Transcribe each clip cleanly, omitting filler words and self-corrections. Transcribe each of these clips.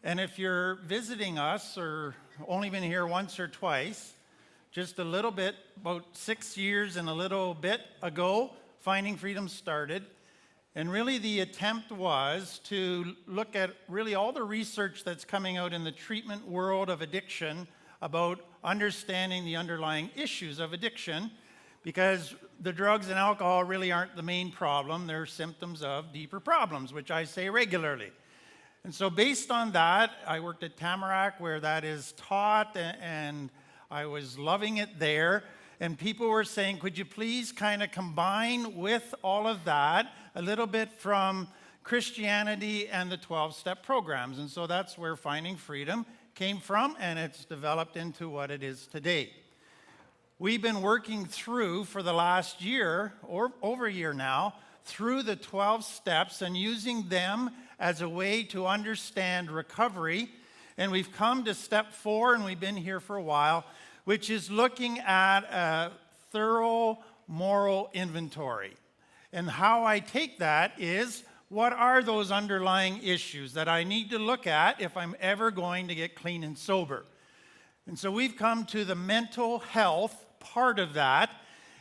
And if you're visiting us or only been here once or twice, just a little bit, about 6 years and a little bit ago, Finding Freedom started. And really the attempt was to look at really all the research that's coming out in the treatment world of addiction about understanding the underlying issues of addiction, because the drugs and alcohol really aren't the main problem. They're symptoms of deeper problems, which I say regularly. And so based on that, I worked at Tamarack where that is taught, and I was loving it there. And people were saying, could you please kind of combine with all of that a little bit from Christianity and the 12-step programs? And so that's where Finding Freedom came from, and it's developed into what it is today. We've been working through for the last year, or over a year now, through the 12 steps and using them as a way to understand recovery. And we've come to step 4, and we've been here for a while, which is looking at a thorough moral inventory. And how I take that is, what are those underlying issues that I need to look at if I'm ever going to get clean and sober? And so we've come to the mental health part of that.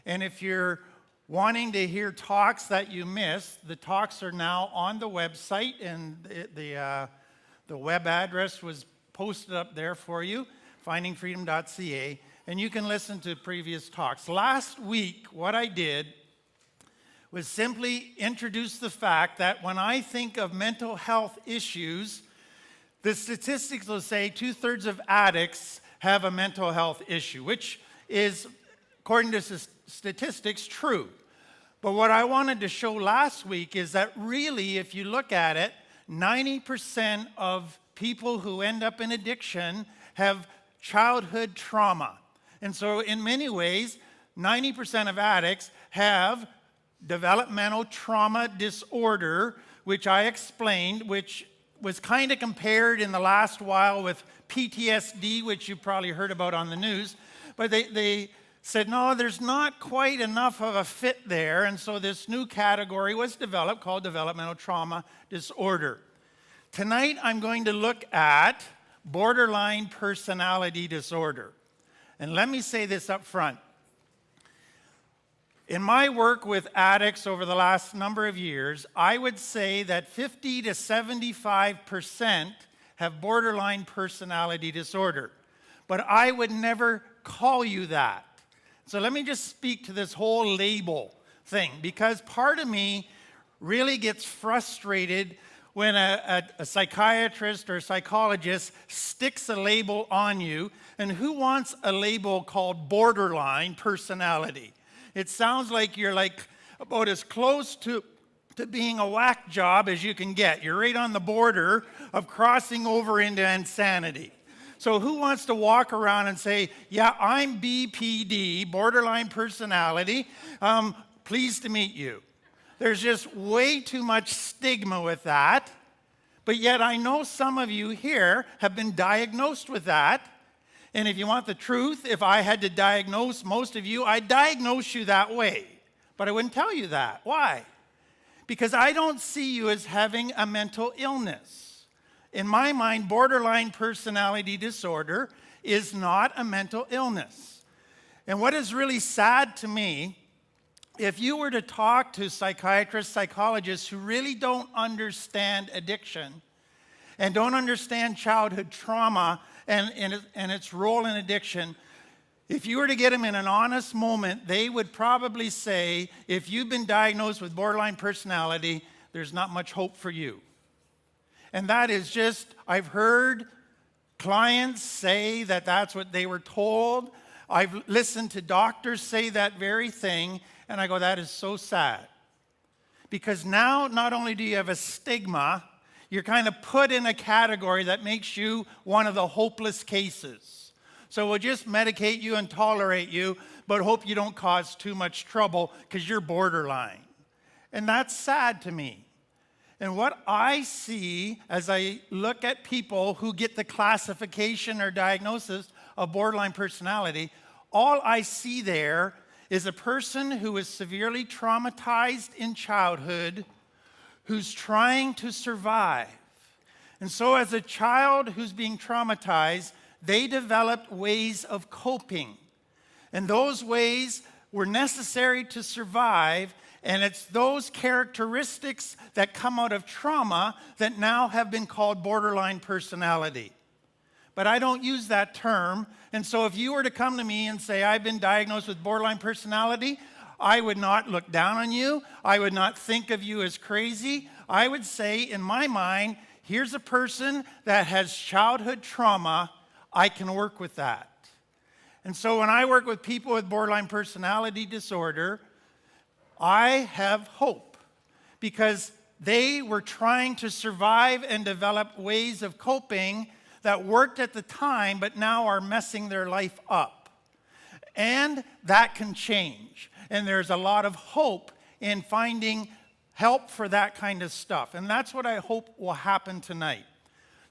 And if you're wanting to hear talks that you missed, the talks are now on the website, and the web address was posted up there for you, findingfreedom.ca, and you can listen to previous talks. Last week, what I did was simply introduce the fact that when I think of mental health issues, the statistics will say 2/3 of addicts have a mental health issue, which is, according to statistics, true. But what I wanted to show last week is that really, if you look at it, 90% of people who end up in addiction have childhood trauma. And so in many ways, 90% of addicts have developmental trauma disorder, which I explained, which was kind of compared in the last while with PTSD, which you probably heard about on the news. But they said, no, there's not quite enough of a fit there. And so this new category was developed called developmental trauma disorder. Tonight, I'm going to look at borderline personality disorder. And let me say this up front. In my work with addicts over the last number of years, I would say that 50 to 75% have borderline personality disorder. But I would never call you that. So let me just speak to this whole label thing, because part of me really gets frustrated when a psychiatrist or psychologist sticks a label on you. And who wants a label called borderline personality? It sounds like you're like about as close to being a whack job as you can get. You're right on the border of crossing over into insanity. So who wants to walk around and say, yeah, I'm BPD, borderline personality, pleased to meet you? There's just way too much stigma with that. But yet I know some of you here have been diagnosed with that. And if you want the truth, if I had to diagnose most of you, I'd diagnose you that way. But I wouldn't tell you that. Why? Because I don't see you as having a mental illness. In my mind, borderline personality disorder is not a mental illness. And what is really sad to me, if you were to talk to psychiatrists, psychologists who really don't understand addiction and don't understand childhood trauma and its role in addiction, if you were to get them in an honest moment, they would probably say, if you've been diagnosed with borderline personality, there's not much hope for you. And that is just, I've heard clients say that that's what they were told. I've listened to doctors say that very thing, and I go, that is so sad. Because now, not only do you have a stigma, you're kind of put in a category that makes you one of the hopeless cases. So we'll just medicate you and tolerate you, but hope you don't cause too much trouble because you're borderline. And that's sad to me. And what I see as I look at people who get the classification or diagnosis of borderline personality, all I see there is a person who is severely traumatized in childhood, who's trying to survive. And so as a child who's being traumatized, they developed ways of coping. And those ways were necessary to survive, and it's those characteristics that come out of trauma that now have been called borderline personality. But I don't use that term, and so if you were to come to me and say, I've been diagnosed with borderline personality, I would not look down on you. I would not think of you as crazy. I would say, in my mind, here's a person that has childhood trauma. I can work with that. And so when I work with people with borderline personality disorder, I have hope because they were trying to survive and develop ways of coping that worked at the time but now are messing their life up. And that can change. And there's a lot of hope in finding help for that kind of stuff. And that's what I hope will happen tonight.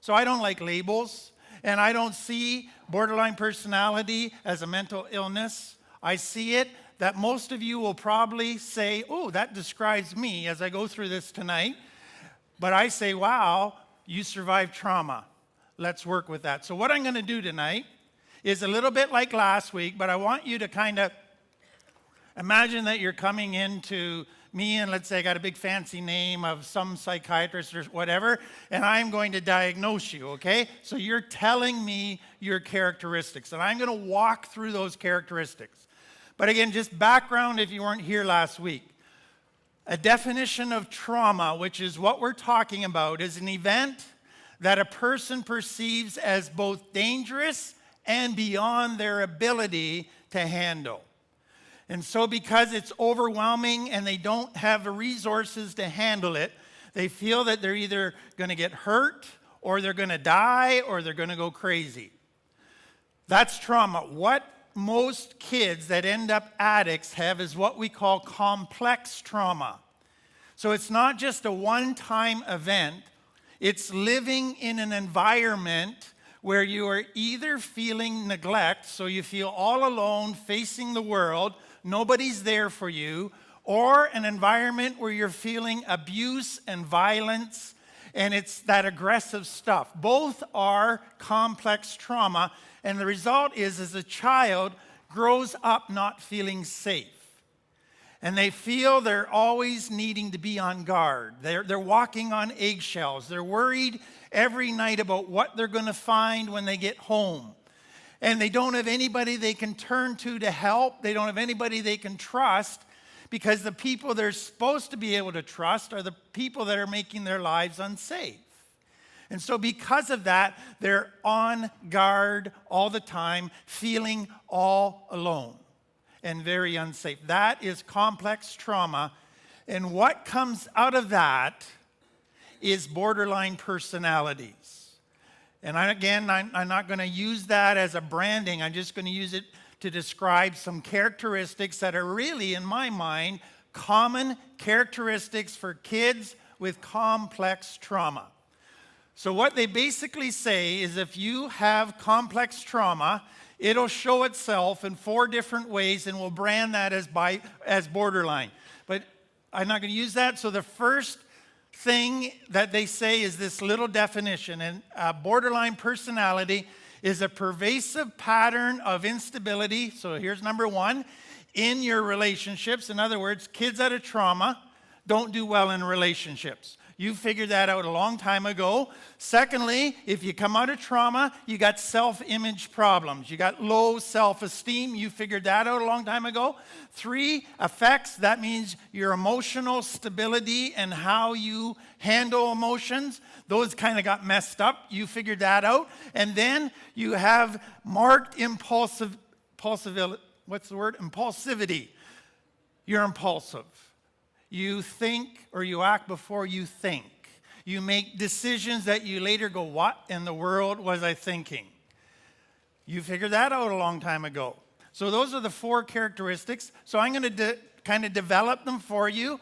So I don't like labels, and I don't see borderline personality as a mental illness. I see it that most of you will probably say, oh, that describes me as I go through this tonight. But I say, wow, you survived trauma. Let's work with that. So what I'm going to do tonight is a little bit like last week, but I want you to kind of imagine that you're coming into me, and let's say I got a big fancy name of some psychiatrist or whatever, and I'm going to diagnose you, okay? So you're telling me your characteristics, and I'm going to walk through those characteristics. But again, just background if you weren't here last week. A definition of trauma, which is what we're talking about, is an event that a person perceives as both dangerous and beyond their ability to handle. And so because it's overwhelming and they don't have the resources to handle it, they feel that they're either going to get hurt or they're going to die or they're going to go crazy. That's trauma. What most kids that end up addicts have is what we call complex trauma. So it's not just a one-time event. It's living in an environment where you are either feeling neglect, so you feel all alone facing the world, nobody's there for you, or an environment where you're feeling abuse and violence, and it's that aggressive stuff. Both are complex trauma, and the result is as a child grows up not feeling safe. And they feel they're always needing to be on guard. They're walking on eggshells. They're worried every night about what they're going to find when they get home. And they don't have anybody they can turn to help. They don't have anybody they can trust because the people they're supposed to be able to trust are the people that are making their lives unsafe. And so because of that, they're on guard all the time, feeling all alone and very unsafe. That is complex trauma. And what comes out of that is borderline personalities. And I'm not going to use that as a branding. I'm just going to use it to describe some characteristics that are really, in my mind, common characteristics for kids with complex trauma. So what they basically say is if you have complex trauma, it'll show itself in 4 different ways, and we'll brand that as borderline. But I'm not going to use that. So the first thing that they say is this little definition, and borderline personality is a pervasive pattern of instability. So here's number 1, in your relationships. In other words, kids out of trauma don't do well in relationships. You figured that out a long time ago. Secondly, if you come out of trauma, you got self-image problems. You got low self-esteem. You figured that out a long time ago. 3, affects. That means your emotional stability and how you handle emotions. Those kind of got messed up. You figured that out. And then you have marked impulsivity. What's the word? Impulsivity. You're impulsive. You think or you act before you think. You make decisions that you later go, what in the world was I thinking? You figured that out a long time ago. So those are the 4 characteristics. So I'm going to kind of develop them for you.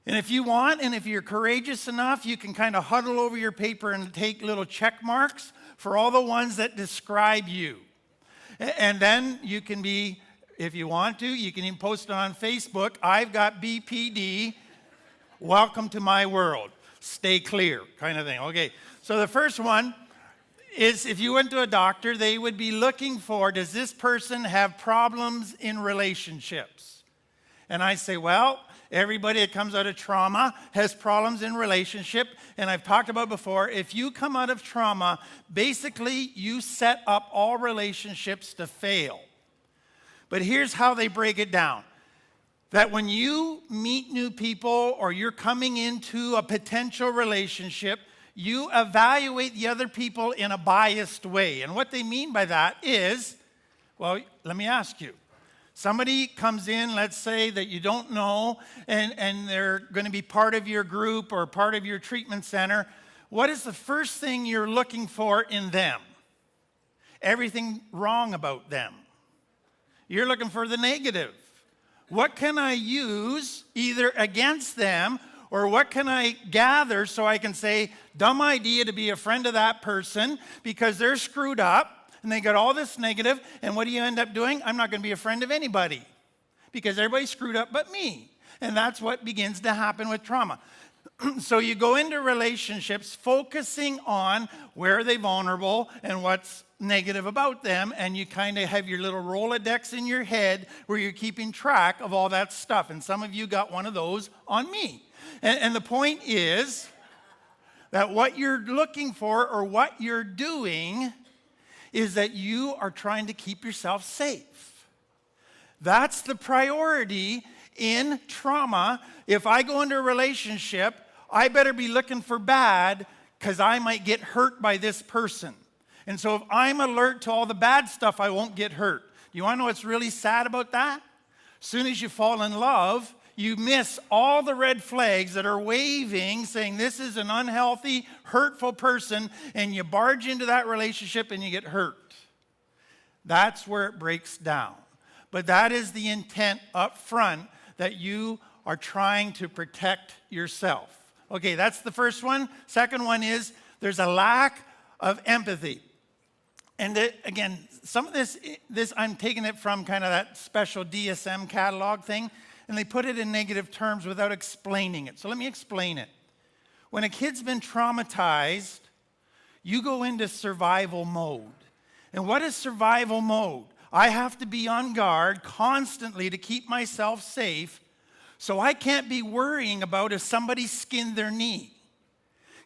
And if you want, and if you're courageous enough, you can kind of huddle over your paper and take little check marks for all the ones that describe you. And then you can be, if you want to, you can even post it on Facebook. I've got BPD. Welcome to my world. Stay clear, kind of thing. Okay, So the first one is if you went to a doctor, they would be looking for, does this person have problems in relationships? And I say, well, everybody that comes out of trauma has problems in relationship. And I've talked about before, if you come out of trauma, basically you set up all relationships to fail. But here's how they break it down. That when you meet new people or you're coming into a potential relationship, you evaluate the other people in a biased way. And what they mean by that is, well, let me ask you. Somebody comes in, let's say, that you don't know, and they're going to be part of your group or part of your treatment center. What is the first thing you're looking for in them? Everything wrong about them. You're looking for the negative. What can I use either against them or what can I gather so I can say, dumb idea to be a friend of that person because they're screwed up and they got all this negative, and what do you end up doing? I'm not going to be a friend of anybody because everybody's screwed up but me. And that's what begins to happen with trauma. So you go into relationships focusing on where are they vulnerable and what's negative about them, and you kind of have your little Rolodex in your head where you're keeping track of all that stuff. And some of you got one of those on me. And the point is that what you're looking for or what you're doing is that you are trying to keep yourself safe. That's the priority in trauma. If I go into a relationship, I better be looking for bad because I might get hurt by this person. And so if I'm alert to all the bad stuff, I won't get hurt. You want to know what's really sad about that? As soon as you fall in love, you miss all the red flags that are waving, saying this is an unhealthy, hurtful person, and you barge into that relationship and you get hurt. That's where it breaks down. But that is the intent up front, that you are trying to protect yourself. Okay, that's the first one. Second one is there's a lack of empathy. And again, some of this I'm taking it from kind of that special DSM catalog thing, and they put it in negative terms without explaining it. So let me explain it. When a kid's been traumatized, you go into survival mode. And what is survival mode? I have to be on guard constantly to keep myself safe, so I can't be worrying about if somebody skinned their knee.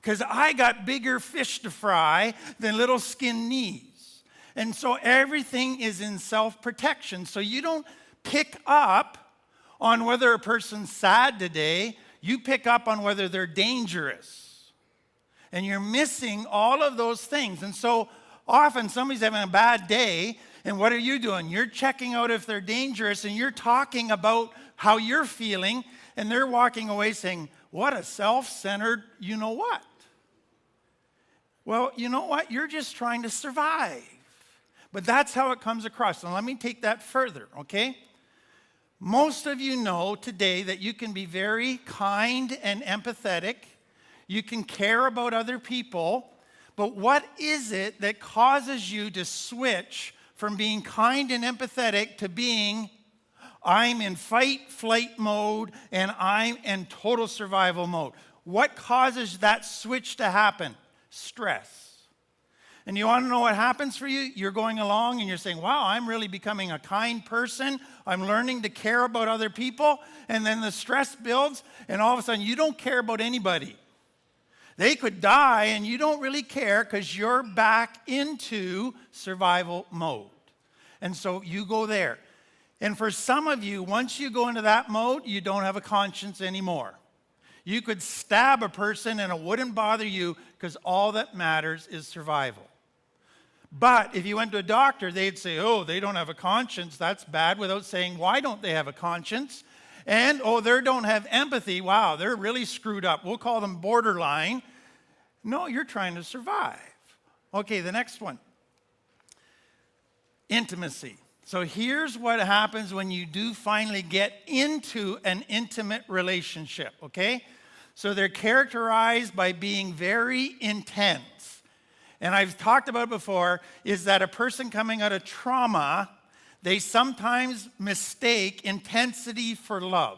Because I got bigger fish to fry than little skinned knees. And so everything is in self-protection. So you don't pick up on whether a person's sad today. You pick up on whether they're dangerous. And you're missing all of those things. And so often somebody's having a bad day, and what are you doing? You're checking out if they're dangerous, and you're talking about how you're feeling, and they're walking away saying, what a self-centered you-know-what. Well, you know what? You're just trying to survive. But that's how it comes across. And let me take that further, okay? Most of you know today that you can be very kind and empathetic. You can care about other people. But what is it that causes you to switch from being kind and empathetic to being, I'm in fight, flight mode, and I'm in total survival mode? What causes that switch to happen? Stress. And you want to know what happens for you? You're going along and you're saying, wow, I'm really becoming a kind person. I'm learning to care about other people. And then the stress builds, and all of a sudden you don't care about anybody. They could die and you don't really care because you're back into survival mode. And so you go there. And for some of you, once you go into that mode, you don't have a conscience anymore. You could stab a person and it wouldn't bother you because all that matters is survival. But if you went to a doctor, they'd say, oh, they don't have a conscience. That's bad, without saying, why don't they have a conscience? And, oh, they don't have empathy. Wow, they're really screwed up. We'll call them borderline. No, you're trying to survive. Okay, the next one. Intimacy. So here's what happens when you do finally get into an intimate relationship, okay? So they're characterized by being very intense. And I've talked about before, is that a person coming out of trauma, they sometimes mistake intensity for love.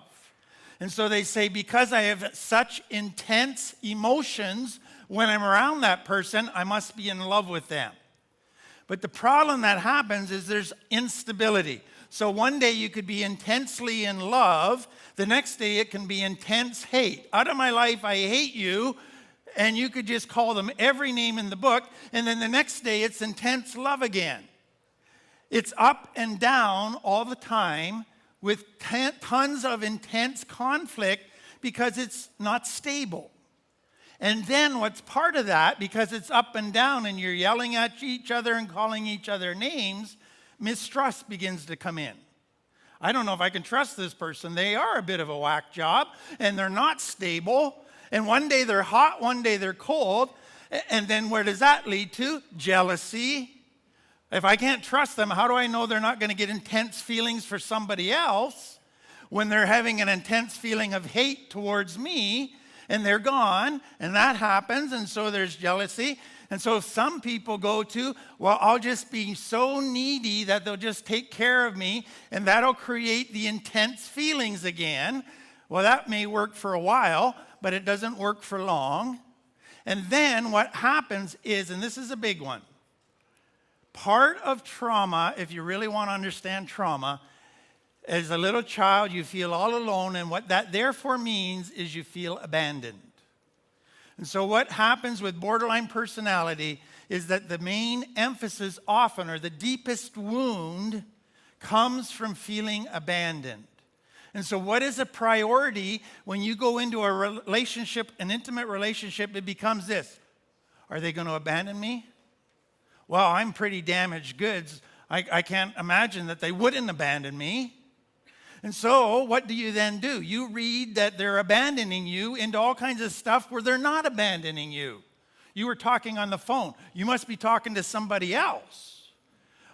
And so they say, because I have such intense emotions, When I'm around that person, I must be in love with them. But the problem that happens is there's instability. So one day you could be intensely in love. The next day it can be intense hate. Out of my life, I hate you. And you could just call them every name in the book. And then the next day it's intense love again. It's up and down all the time with tons of intense conflict because it's not stable. And then what's part of that, because it's up and down and you're yelling at each other and calling each other names, mistrust begins to come in. I don't know if I can trust this person. They are a bit of a whack job, and they're not stable. And one day they're hot, one day they're cold. And then where does that lead to? Jealousy. If I can't trust them, how do I know they're not going to get intense feelings for somebody else when they're having an intense feeling of hate towards me? And they're gone, and that happens, and so there's jealousy. And so some people go to, well, I'll just be so needy that they'll just take care of me, and that'll create the intense feelings again. Well, that may work for a while, but it doesn't work for long. And then what happens is, and this is a big one, part of trauma, if you really want to understand trauma, as a little child, you feel all alone, and what that therefore means is you feel abandoned. And so what happens with borderline personality is that the main emphasis often, or the deepest wound, comes from feeling abandoned. And so what is a priority when you go into a relationship, an intimate relationship? It becomes this: are they going to abandon me? Well, I'm pretty damaged goods. I can't imagine that they wouldn't abandon me. And so what do you then do? You read that they're abandoning you into all kinds of stuff where they're not abandoning you. You were talking on the phone. You must be talking to somebody else.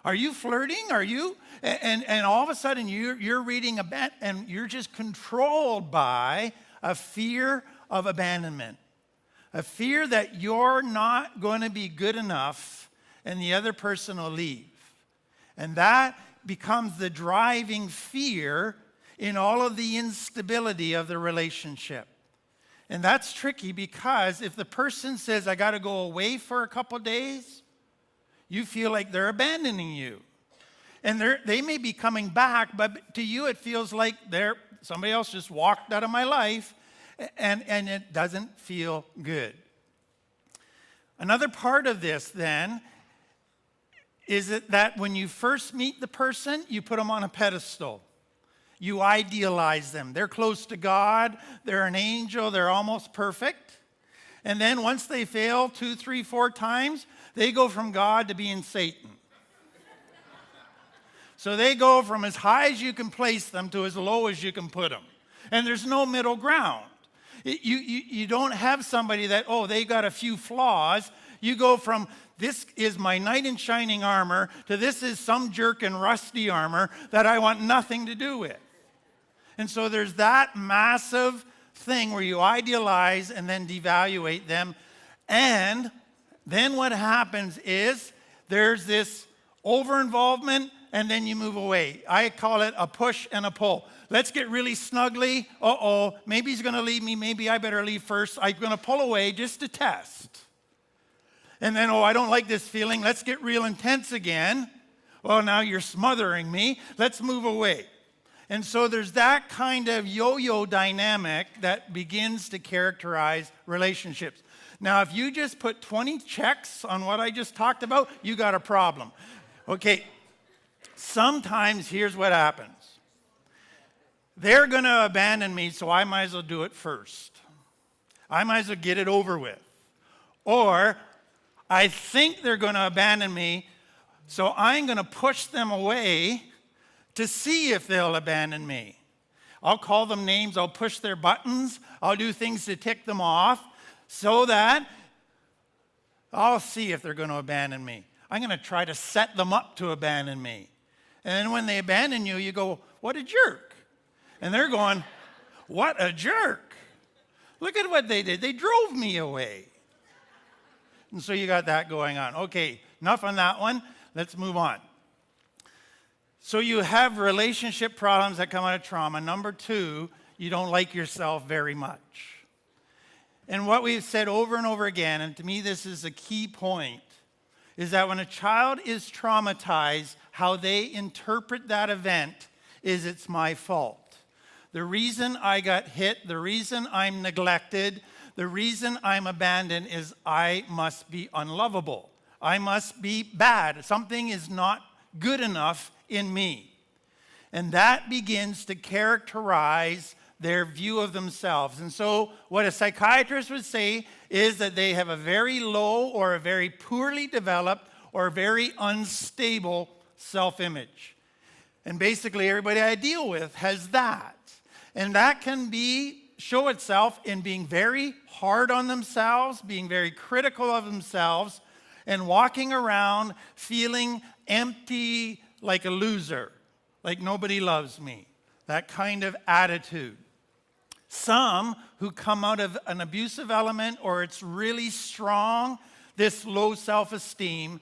Are you flirting? Are you? And all of a sudden you're reading and you're just controlled by a fear of abandonment. A fear that you're not going to be good enough and the other person will leave. And that becomes the driving fear in all of the instability of the relationship. And that's tricky because if the person says, I got to go away for a couple days, you feel like they're abandoning you. And they may be coming back, but to you it feels like somebody else just walked out of my life, and it doesn't feel good. Another part of this then is that when you first meet the person, you put them on a pedestal. You idealize them. They're close to God. They're an angel. They're almost perfect. And then once they fail 2, 3, 4 times, they go from God to being Satan. So they go from as high as you can place them to as low as you can put them. And there's no middle ground. You don't have somebody that, they got a few flaws. You go from, this is my knight in shining armor, to this is some jerk in rusty armor that I want nothing to do with. And so there's that massive thing where you idealize and then devaluate them. And then what happens is there's this over-involvement, and then you move away. I call it a push and a pull. Let's get really snuggly. Maybe he's going to leave me. Maybe I better leave first. I'm going to pull away just to test. And then, I don't like this feeling. Let's get real intense again. Well, now you're smothering me. Let's move away. And so there's that kind of yo-yo dynamic that begins to characterize relationships. Now, if you just put 20 checks on what I just talked about, you got a problem. Okay, sometimes here's what happens. They're going to abandon me, so I might as well do it first. I might as well get it over with. Or I think they're going to abandon me, so I'm going to push them away to see if they'll abandon me. I'll call them names. I'll push their buttons. I'll do things to tick them off so that I'll see if they're going to abandon me. I'm going to try to set them up to abandon me. And then when they abandon you, you go, what a jerk. And they're going, what a jerk. Look at what they did. They drove me away. And so you got that going on. Okay, enough on that one. Let's move on. So you have relationship problems that come out of trauma. Number 2, you don't like yourself very much. And what we've said over and over again, and to me this is a key point, is that when a child is traumatized, how they interpret that event is it's my fault. The reason I got hit, the reason I'm neglected, the reason I'm abandoned is I must be unlovable. I must be bad. Something is not good enough in me. And that begins to characterize their view of themselves. And so what a psychiatrist would say is that they have a very low or a very poorly developed or a very unstable self-image. And basically everybody I deal with has that. And that can show itself in being very hard on themselves, being very critical of themselves, and walking around feeling empty like a loser, like nobody loves me. That kind of attitude. Some who come out of an abusive element or it's really strong, this low self-esteem,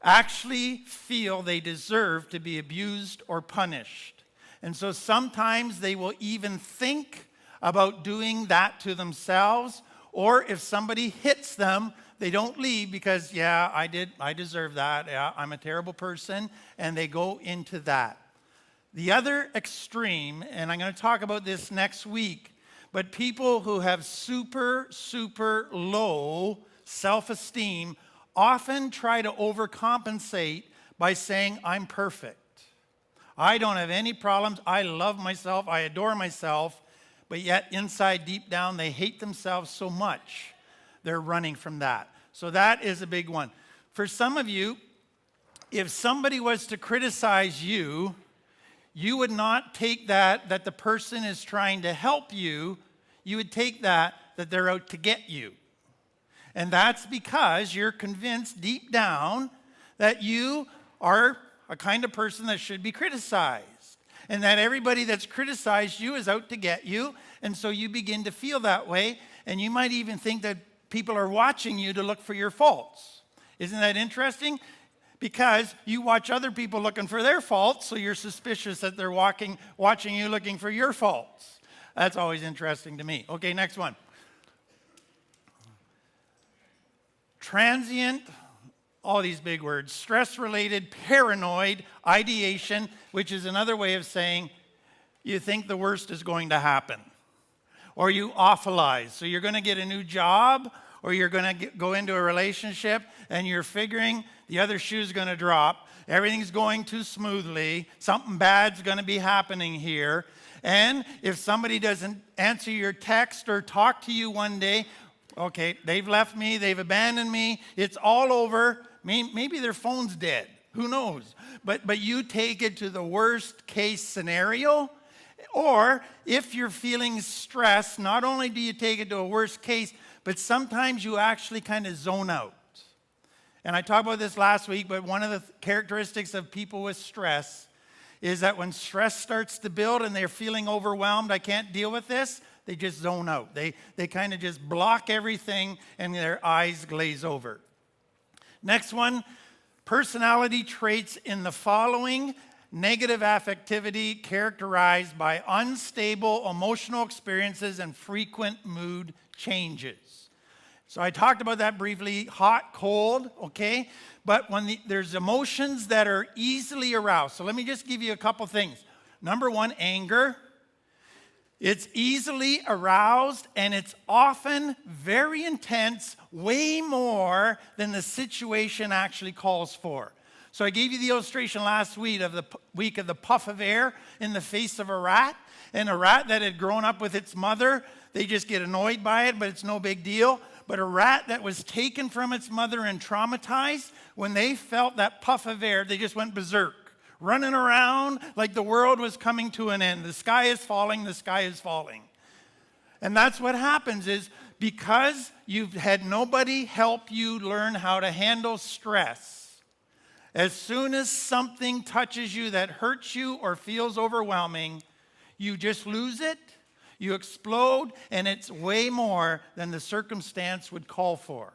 actually feel they deserve to be abused or punished. And so sometimes they will even think about doing that to themselves, or if somebody hits them, they don't leave because, yeah, I deserve that, yeah, I'm a terrible person, and they go into that. The other extreme, and I'm going to talk about this next week, but people who have super, super low self-esteem often try to overcompensate by saying, I'm perfect. I don't have any problems. I love myself. I adore myself. But yet inside, deep down, they hate themselves so much, they're running from that. So that is a big one. For some of you, if somebody was to criticize you, you would not take that the person is trying to help you. You would take that they're out to get you. And that's because you're convinced deep down that you are a kind of person that should be criticized. And that everybody that's criticized you is out to get you. And so you begin to feel that way. And you might even think that people are watching you to look for your faults. Isn't that interesting? Because you watch other people looking for their faults, so you're suspicious that they're watching you looking for your faults. That's always interesting to me. Okay, next one. Transient, all these big words, stress-related, paranoid, ideation, which is another way of saying you think the worst is going to happen. Or you awfulize. So you're going to get a new job, or you're going to go into a relationship, and you're figuring the other shoe's going to drop. Everything's going too smoothly. Something bad's going to be happening here. And if somebody doesn't answer your text or talk to you one day, okay, they've left me, they've abandoned me, it's all over. Maybe their phone's dead. Who knows? But you take it to the worst case scenario. Or if you're feeling stressed, not only do you take it to a worst case, but sometimes you actually kind of zone out. And I talked about this last week, but one of the characteristics of people with stress is that when stress starts to build and they're feeling overwhelmed, I can't deal with this, they just zone out. They kind of just block everything and their eyes glaze over. Next one, personality traits in the following: negative affectivity characterized by unstable emotional experiences and frequent mood changes. So I talked about that briefly, hot, cold, okay? But when there's emotions that are easily aroused. So let me just give you a couple things. Number one, anger. It's easily aroused, and it's often very intense, way more than the situation actually calls for. So I gave you the illustration last week of the puff of air in the face of a rat. And a rat that had grown up with its mother, they just get annoyed by it, but it's no big deal. But a rat that was taken from its mother and traumatized, when they felt that puff of air, they just went berserk, running around like the world was coming to an end. The sky is falling, the sky is falling. And that's what happens is because you've had nobody help you learn how to handle stress, as soon as something touches you that hurts you or feels overwhelming, you just lose it. You explode, and it's way more than the circumstance would call for.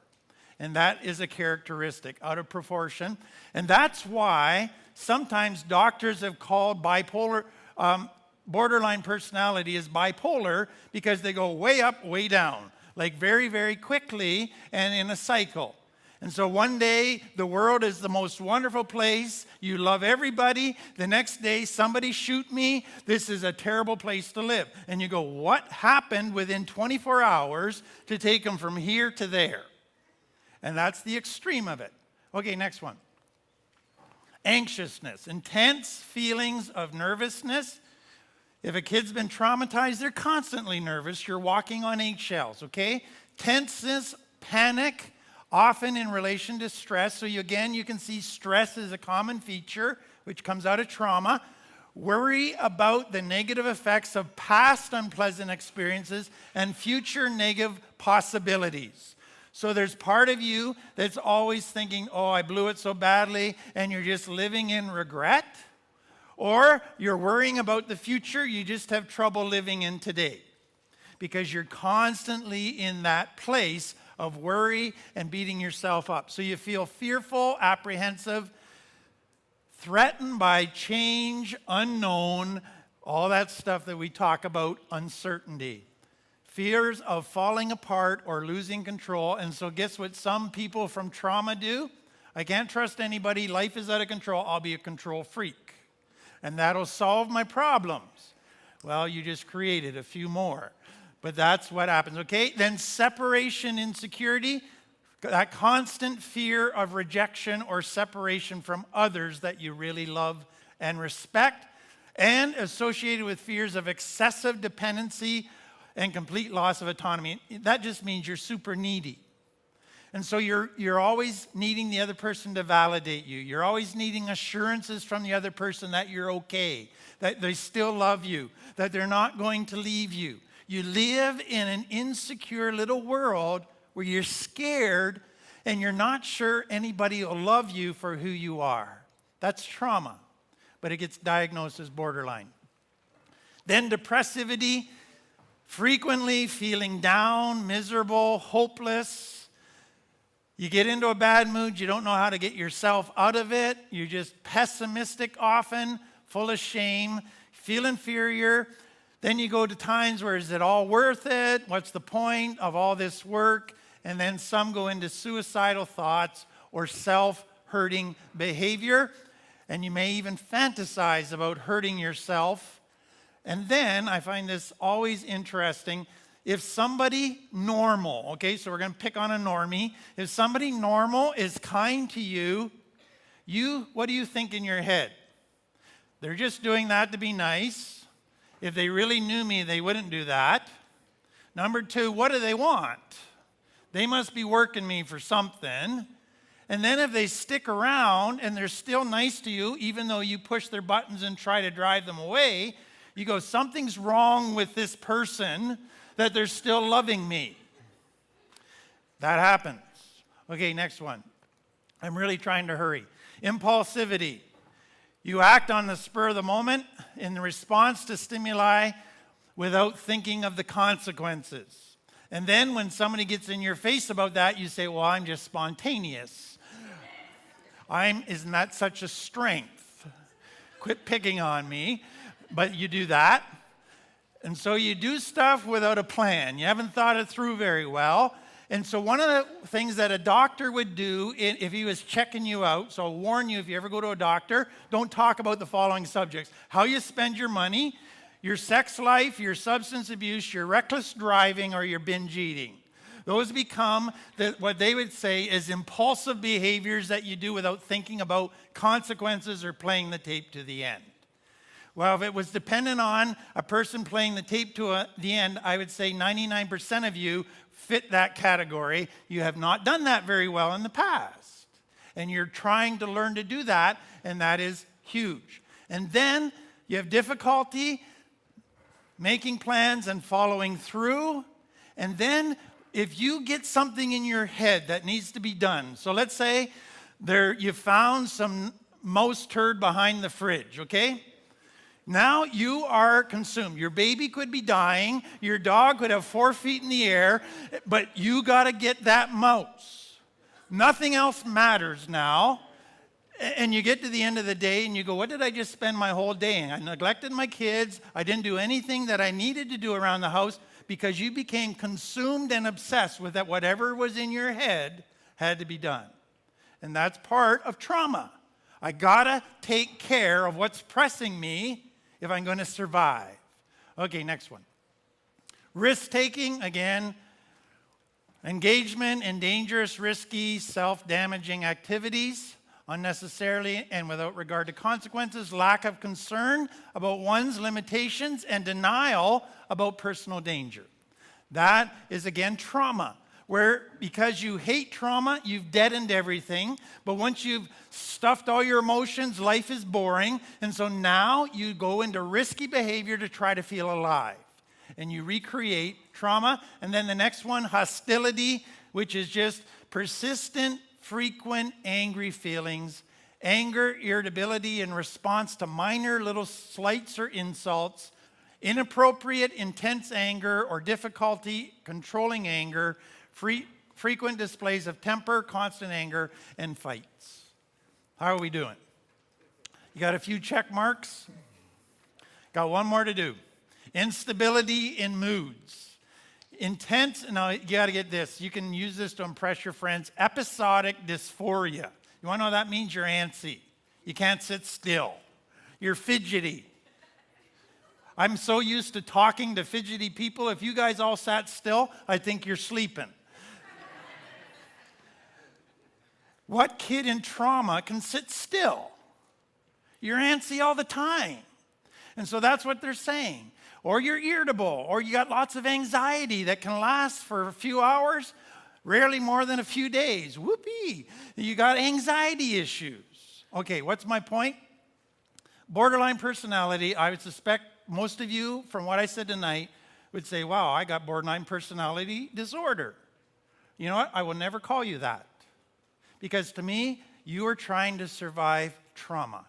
And that is a characteristic out of proportion. And that's why sometimes doctors have called bipolar, borderline personality as bipolar, because they go way up, way down. like very, very quickly and in a cycle. And so one day, the world is the most wonderful place. You love everybody. The next day, somebody shoot me. This is a terrible place to live. And you go, what happened within 24 hours to take them from here to there? And that's the extreme of it. Okay, next one. Anxiousness, intense feelings of nervousness. If a kid's been traumatized, they're constantly nervous. You're walking on eggshells, okay? Tenseness, panic, often in relation to stress. So you can see stress is a common feature, which comes out of trauma. Worry about the negative effects of past unpleasant experiences and future negative possibilities. So there's part of you that's always thinking, oh, I blew it so badly, and you're just living in regret. Or you're worrying about the future, you just have trouble living in today. Because you're constantly in that place of worry and beating yourself up. So you feel fearful, apprehensive, threatened by change, unknown, all that stuff that we talk about, uncertainty. Fears of falling apart or losing control. And so guess what some people from trauma do? I can't trust anybody. Life is out of control. I'll be a control freak. And that'll solve my problems. Well, you just created a few more. But that's what happens, okay? Then separation insecurity, that constant fear of rejection or separation from others that you really love and respect, and associated with fears of excessive dependency and complete loss of autonomy. That just means you're super needy. And so you're always needing the other person to validate you. You're always needing assurances from the other person that you're okay, that they still love you, that they're not going to leave you. You live in an insecure little world where you're scared and you're not sure anybody will love you for who you are. That's trauma, but it gets diagnosed as borderline. Then depressivity, frequently feeling down, miserable, hopeless. You get into a bad mood, you don't know how to get yourself out of it. You're just pessimistic often, full of shame, feel inferior. Then you go to times where is it all worth it? What's the point of all this work? And then some go into suicidal thoughts or self-hurting behavior. And you may even fantasize about hurting yourself. And then, I find this always interesting, if somebody normal, okay, so we're going to pick on a normie. If somebody normal is kind to you, what do you think in your head? They're just doing that to be nice. If they really knew me, they wouldn't do that. Number two, what do they want? They must be working me for something. And then if they stick around and they're still nice to you, even though you push their buttons and try to drive them away, you go, something's wrong with this person that they're still loving me. That happens. Okay, next one. I'm really trying to hurry. Impulsivity. You act on the spur of the moment in response to stimuli without thinking of the consequences. And then when somebody gets in your face about that, you say, well, I'm just spontaneous. Isn't that such a strength? Quit picking on me. But you do that. And so you do stuff without a plan. You haven't thought it through very well. And so one of the things that a doctor would do if he was checking you out, so I'll warn you if you ever go to a doctor, don't talk about the following subjects. How you spend your money, your sex life, your substance abuse, your reckless driving, or your binge eating. Those become what they would say is impulsive behaviors that you do without thinking about consequences or playing the tape to the end. Well, if it was dependent on a person playing the tape to the end, I would say 99% of you fit that category. You have not done that very well in the past. And you're trying to learn to do that, and that is huge. And then you have difficulty making plans and following through. And then if you get something in your head that needs to be done, so let's say you found some mouse turd behind the fridge, okay? Now you are consumed. Your baby could be dying. Your dog could have 4 feet in the air, but you got to get that mouse. Nothing else matters now. And you get to the end of the day and you go, what did I just spend my whole day in? I neglected my kids. I didn't do anything that I needed to do around the house because you became consumed and obsessed with that whatever was in your head had to be done. And that's part of trauma. I gotta take care of what's pressing me if I'm going to survive. Okay, next one. Risk-taking, again, engagement in dangerous, risky, self-damaging activities, unnecessarily and without regard to consequences, lack of concern about one's limitations, and denial about personal danger. That is, again, trauma, where because you hate trauma, you've deadened everything, but once you've stuffed all your emotions, life is boring, and so now you go into risky behavior to try to feel alive. And you recreate trauma. And then the next one, hostility, which is just persistent, frequent, angry feelings. Anger, irritability in response to minor little slights or insults. Inappropriate, intense anger or difficulty controlling anger. Frequent displays of temper, constant anger, and fights. How are we doing? You got a few check marks? Got one more to do. Instability in moods. Intense, now you got to get this. You can use this to impress your friends. Episodic dysphoria. You want to know what that means? You're antsy. You can't sit still. You're fidgety. I'm so used to talking to fidgety people. If you guys all sat still, I think you're sleeping. What kid in trauma can sit still? You're antsy all the time. And so that's what they're saying. Or you're irritable, or you got lots of anxiety that can last for a few hours, rarely more than a few days. Whoopee! You got anxiety issues. Okay, what's my point? Borderline personality, I would suspect most of you, from what I said tonight, would say, wow, I got borderline personality disorder. You know what? I will never call you that. Because to me, you are trying to survive trauma.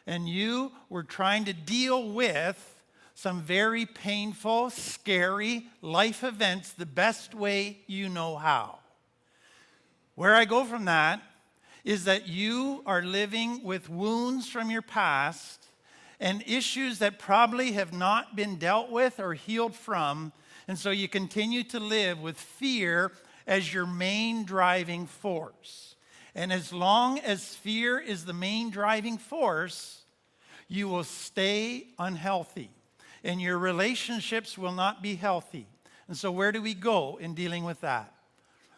And you were trying to deal with some very painful, scary life events the best way you know how. Where I go from that is that you are living with wounds from your past and issues that probably have not been dealt with or healed from, and so you continue to live with fear as your main driving force. And as long as fear is the main driving force, you will stay unhealthy. And your relationships will not be healthy. And so where do we go in dealing with that?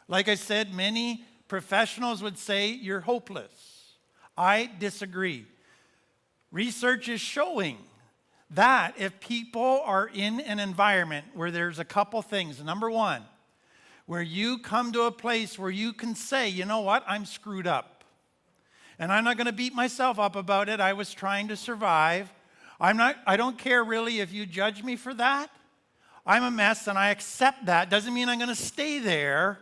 Like I said, many professionals would say you're hopeless. I disagree. Research is showing that if people are in an environment where there's a couple things. Number one, where you come to a place where you can say, you know what, I'm screwed up. And I'm not going to beat myself up about it. I was trying to survive. I don't care really if you judge me for that. I'm a mess and I accept that. Doesn't mean I'm going to stay there,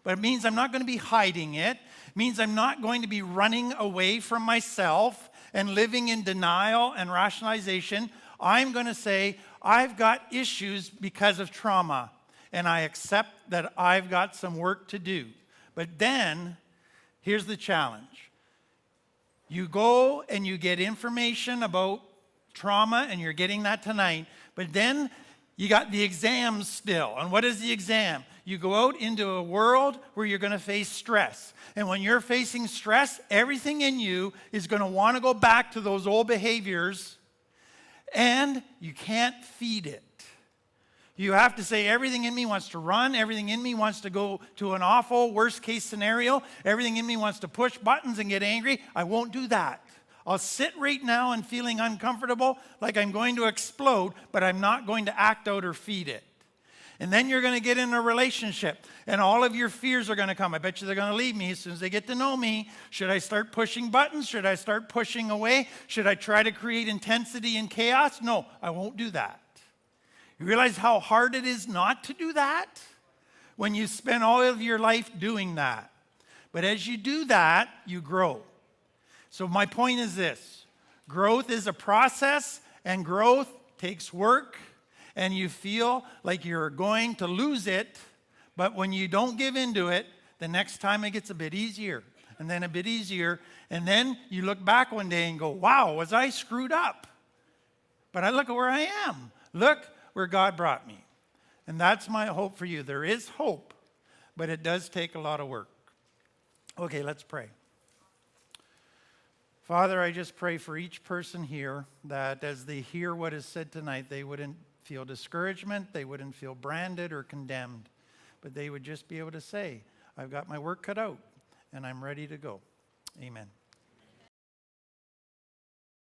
but it means I'm not going to be hiding it. It means I'm not going to be running away from myself and living in denial and rationalization. I'm going to say, I've got issues because of trauma, and I accept that I've got some work to do. But then, here's the challenge. You go and you get information about trauma, and you're getting that tonight, but then you got the exams still. And what is the exam? You go out into a world where you're going to face stress. And when you're facing stress, everything in you is going to want to go back to those old behaviors, and you can't feed it. You have to say, everything in me wants to run, everything in me wants to go to an awful worst case scenario, everything in me wants to push buttons and get angry. I won't do that. I'll sit right now and feeling uncomfortable, like I'm going to explode, but I'm not going to act out or feed it. And then you're going to get in a relationship, and all of your fears are going to come. I bet you they're going to leave me as soon as they get to know me. Should I start pushing buttons? Should I start pushing away? Should I try to create intensity and chaos? No, I won't do that. You realize how hard it is not to do that when you spend all of your life doing that. But as you do that, you grow. So my point is this. Growth is a process, and growth takes work, and you feel like you're going to lose it, but when you don't give into it, the next time it gets a bit easier, and then a bit easier, and then you look back one day and go, wow, was I screwed up? But I look at where I am. Look where God brought me. And that's my hope for you. There is hope, but it does take a lot of work. Okay, let's pray. Father, I just pray for each person here that as they hear what is said tonight, they wouldn't feel discouragement, they wouldn't feel branded or condemned, but they would just be able to say, I've got my work cut out and I'm ready to go. Amen.